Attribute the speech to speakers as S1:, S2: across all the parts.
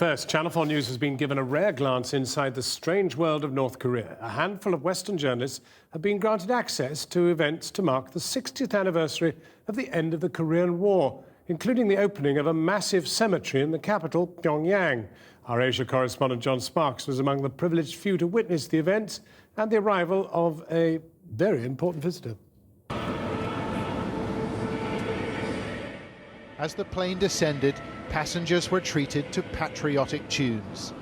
S1: First, Channel 4 News has been given a rare glance inside the strange world of North Korea. A handful of Western journalists have been granted access to events to mark the 60th anniversary of the end of the Korean War, including the opening of a massive cemetery in the capital, Pyongyang. Our Asia correspondent John Sparks was among the privileged few to witness the event and the arrival of a very important visitor.
S2: As the plane descended, passengers were treated to patriotic tunes.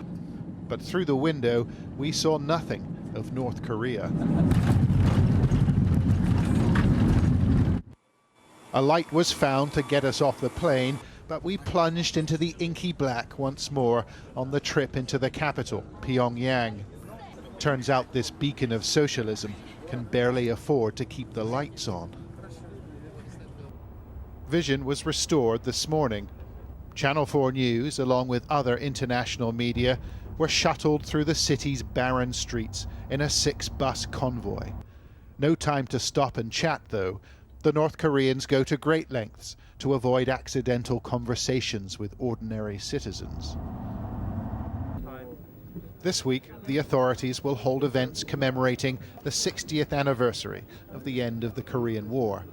S2: But through the window, we saw nothing of North Korea. A light was found to get us off the plane, but we plunged into the inky black once more on the trip into the capital, Pyongyang. Turns out this beacon of socialism can barely afford to keep the lights on. Vision was restored this morning. Channel 4 News, along with other international media, were shuttled through the city's barren streets in a 6-bus convoy. No time to stop and chat, though. The North Koreans go to great lengths to avoid accidental conversations with ordinary citizens. This week, the authorities will hold events commemorating the 60th anniversary of the end of the Korean War.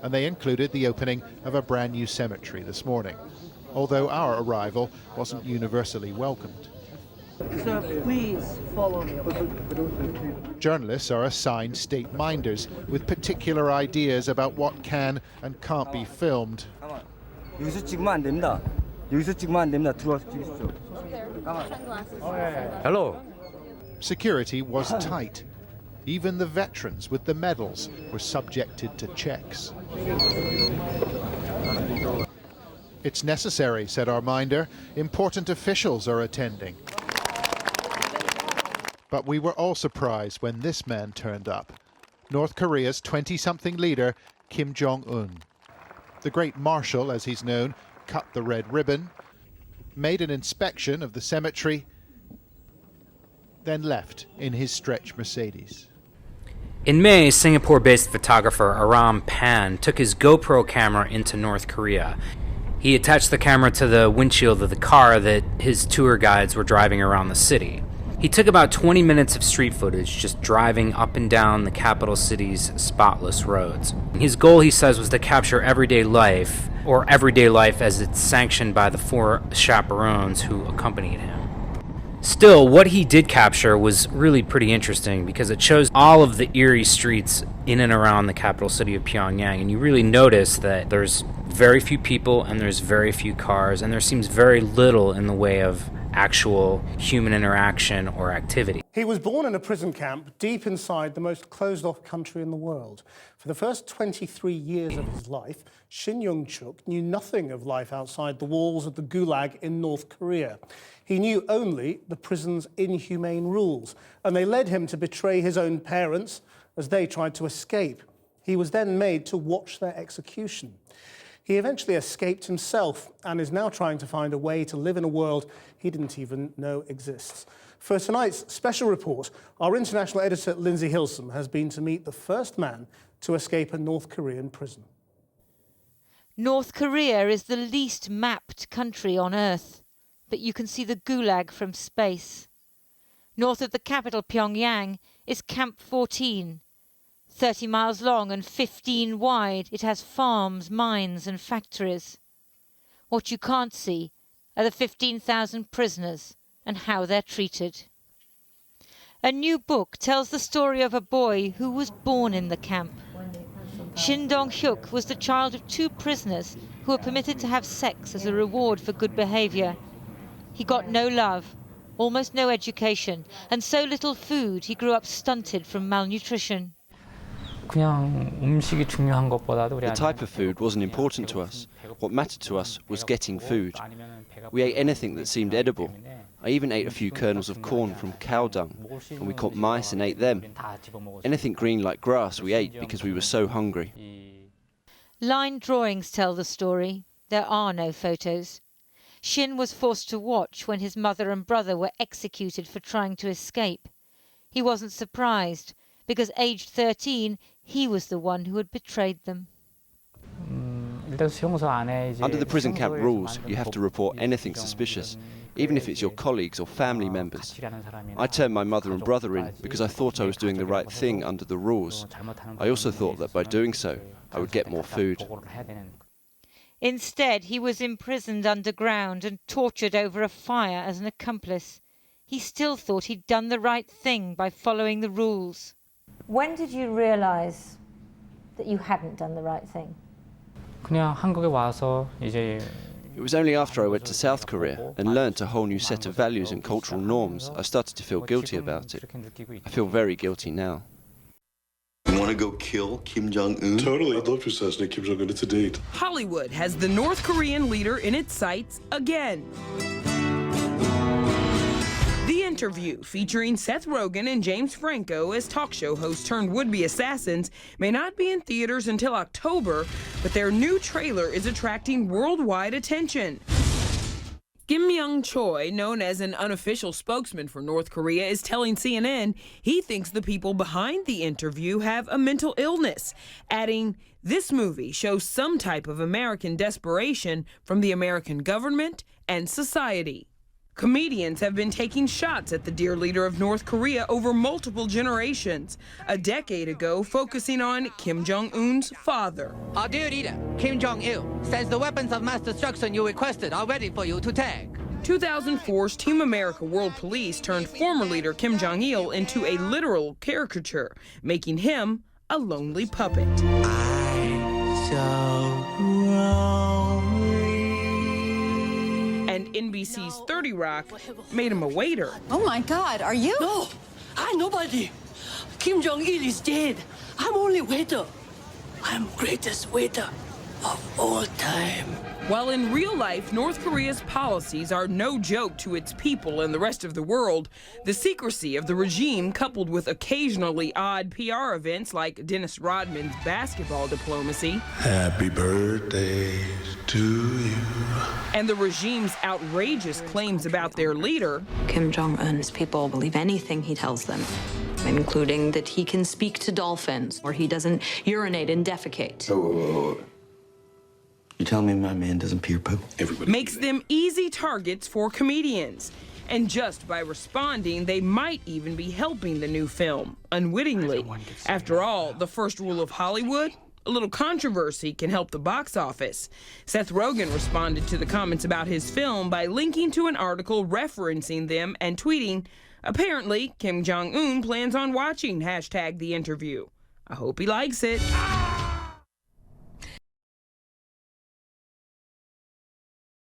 S2: And they included the opening of a brand new cemetery this morning, although our arrival wasn't universally welcomed.
S3: Sir, please follow me.
S2: Journalists are assigned state minders with particular ideas about what can and can't be filmed.
S3: 여기서 찍으면 안 됩니다. 여기서 찍으면 안 됩니다. 들어와서 찍으십시오. Hello.
S2: Security was tight. Even the veterans with the medals were subjected to checks. It's necessary, said our minder. Important officials are attending. But we were all surprised when this man turned up. North Korea's 20-something leader, Kim Jong-un. The Great Marshal, as he's known, cut the red ribbon, made an inspection of the cemetery, then left in his stretch Mercedes.
S4: In May, Singapore-based photographer Aram Pan took his GoPro camera into North Korea. He attached the camera to the windshield of the car that his tour guides were driving around the city. He took about 20 minutes of street footage just driving up and down the capital city's spotless roads. His goal, he says, was to capture everyday life, or everyday life as it's sanctioned by the 4 chaperones who accompanied him. Still, what he did capture was really pretty interesting because it shows all of the eerie streets in and around the capital city of Pyongyang, and you really notice that there's very few people and there's very few cars, and there seems very little in the way of actual human interaction or activity.
S5: He was born in a prison camp deep inside the most closed-off country in the world. For the first 23 years of his life, Shin Young-chuk knew nothing of life outside the walls of the Gulag in North Korea. He knew only the prison's inhumane rules, and they led him to betray his own parents as they tried to escape. He was then made to watch their execution. He eventually escaped himself and is now trying to find a way to live in a world he didn't even know exists. For tonight's special report, our international editor Lindsay Hilsum has been to meet the first man to escape a North Korean prison.
S6: North Korea is the least mapped country on Earth, but you can see the Gulag from space. North of the capital, Pyongyang, is Camp 14. 30 miles long and 15 wide, it has farms, mines and factories. What you can't see are the 15,000 prisoners and how they're treated. A new book tells the story of a boy who was born in the camp. Shin Dong-hyuk was the child of 2 prisoners who were permitted to have sex as a reward for good behaviour. He got no love, almost no education, and so little food he grew up stunted from malnutrition.
S7: The type of food wasn't important to us. What mattered to us was getting food. We ate anything that seemed edible. I even ate a few kernels of corn from cow dung, and we caught mice and ate them. Anything green like grass we ate because we were so hungry.
S6: Line drawings tell the story. There are no photos. Shin was forced to watch when his mother and brother were executed for trying to escape. He wasn't surprised, because aged 13, he was the one who had betrayed them.
S7: Under the prison camp rules, you have to report anything suspicious, even if it's your colleagues or family members. I turned my mother and brother in because I thought I was doing the right thing under the rules. I also thought that by doing so, I would get more food.
S6: Instead, he was imprisoned underground and tortured over a fire as an accomplice. He still thought he'd done the right thing by following the rules.
S8: When did you realise that you hadn't done the right thing?
S7: It was only after I went to South Korea and learned a whole new set of values and cultural norms I started to feel guilty about it. I feel very guilty now.
S9: You want to go kill Kim Jong-un?
S10: Totally. I'd love to assassinate Kim Jong-un. It's a date.
S11: Hollywood has the North Korean leader in its sights again. The Interview, featuring Seth Rogen and James Franco as talk show hosts turned would-be assassins, may not be in theaters until October, but their new trailer is attracting worldwide attention. Kim Myung-choi, known as an unofficial spokesman for North Korea, is telling CNN he thinks the people behind The Interview have a mental illness, adding, "This movie shows some type of American desperation from the American government and society." Comedians have been taking shots at the dear leader of North Korea over multiple generations. A decade ago, focusing on Kim Jong-un's father.
S12: Our dear leader, Kim Jong-il, says the weapons of mass destruction you requested are ready for you to take.
S11: 2004's Team America World Police turned former leader Kim Jong-il into a literal caricature, making him a lonely puppet. And NBC's 30 Rock made him a waiter.
S13: Oh my God, are you?
S12: No, I'm nobody. Kim Jong-il is dead. I'm only waiter. I'm greatest waiter of all time.
S11: While in real life, North Korea's policies are no joke to its people and the rest of the world, the secrecy of the regime, coupled with occasionally odd PR events like Dennis Rodman's basketball diplomacy,
S10: Happy birthday to you,
S11: and the regime's outrageous claims about their leader,
S13: Kim Jong-un's people believe anything he tells them, including that he can speak to dolphins or he doesn't urinate and defecate.
S9: Oh. You telling me my man doesn't pee or poop?
S10: everybody.
S11: makes them easy targets for comedians. And just by responding, they might even be helping the new film, unwittingly. After all, the first rule of Hollywood, a little controversy can help the box office. Seth Rogen responded to the comments about his film by linking to an article referencing them and tweeting, "Apparently, Kim Jong-un plans on watching #The Interview. I hope he likes it."